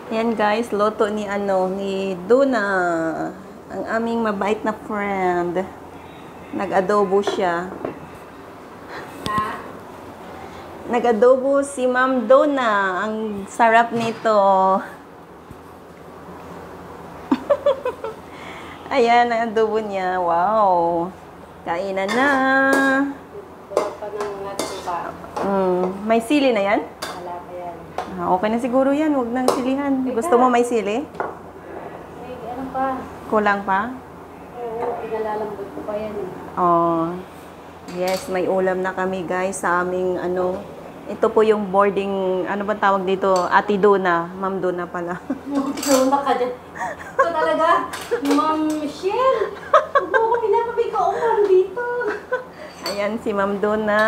Yan guys, loto ni Duna. Ang aming mabait na friend. Nag-adobo siya. Nag-adobo si Ma'am Duna. Ang sarap nito. Ayan, ang adobo niya. Wow. Kainan na. May sili na yan? Wala pa yan. Okay na siguro yan. Huwag nang silihan. Gusto mo may sili? May ano pa? Kulang pa? Oo, pinalalambot ko pa yan eh. Oh. Yes, may ulam na kami guys sa aming ito po yung boarding, ano ba tawag dito? Ate Duna. Ma'am Duna pala. Magkaroon ka dyan. Ito talaga, Ma'am Michelle. Huwag mo ko pinapabigao Ma'am dito. Ayan si Ma'am Duna.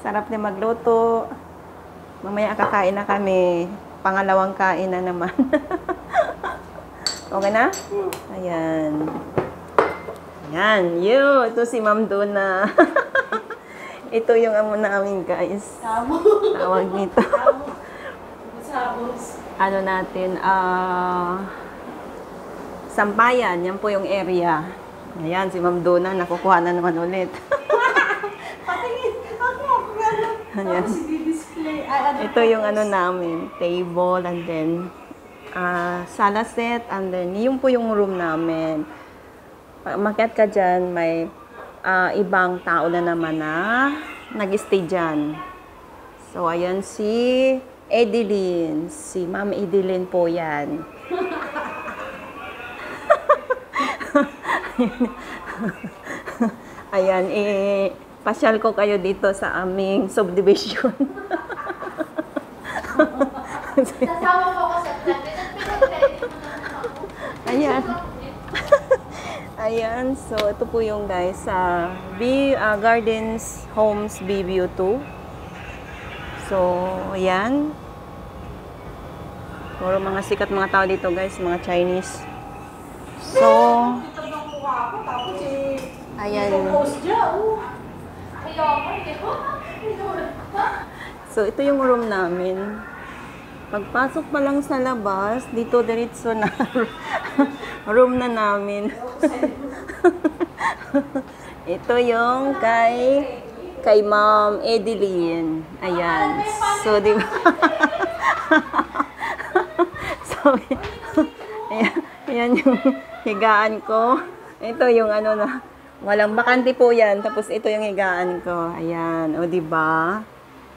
Sarap niya magluto. Mamaya kakain na kami. Pangalawang kain na naman. Okay na? Ayan. Ayan. Ito si Ma'am Duna. Ito yung amo namin, guys. Tamo. Tawag nito. Tamo. Sabos. Ano natin, Sampayan. Yan po yung area. Ayan, si Ma'am Duna. Nakukuha na naman ulit. Patingin. Ako gano'n. Ayan. Tapos i-display. Ito yung namin. Table and then sala set. And then, yun po yung room namin. Makiat ka dyan, may ibang tao na naman na nag-stay dyan. So, ayan si Edeline. Si Ma'am Edeline po yan. Ayan, pasyal ko kayo dito sa aming subdivision. Kasama po ako sa plan. Ayan. Ayan, so ito po yung guys sa Gardens Homes B-View 2. So, ayan. Puro mga sikat mga tao dito guys, mga Chinese. So, ayan. So, ito yung room namin. Pagpasok pa lang sa labas, dito diretso na room na namin. Ito yung kay Ma'am Edeline. Ayan. So, di ba? So, ayan yung higaan ko. Ito yung walang bakante po yan. Tapos ito yung higaan ko. Ayan. O, di ba?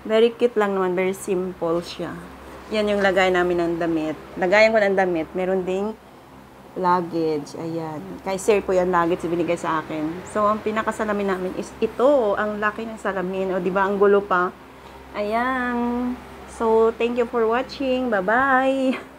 Very cute lang naman. Very simple siya. Yan yung lagay namin ng damit. Lagayan ko ng damit. Meron ding luggage. Ayan. Kay sir po yung luggage binigay sa akin. So, ang pinakasalamin namin is ito. Ang laki ng salamin. O, di ba? Ang gulo pa. Ayan. So, thank you for watching. Bye-bye.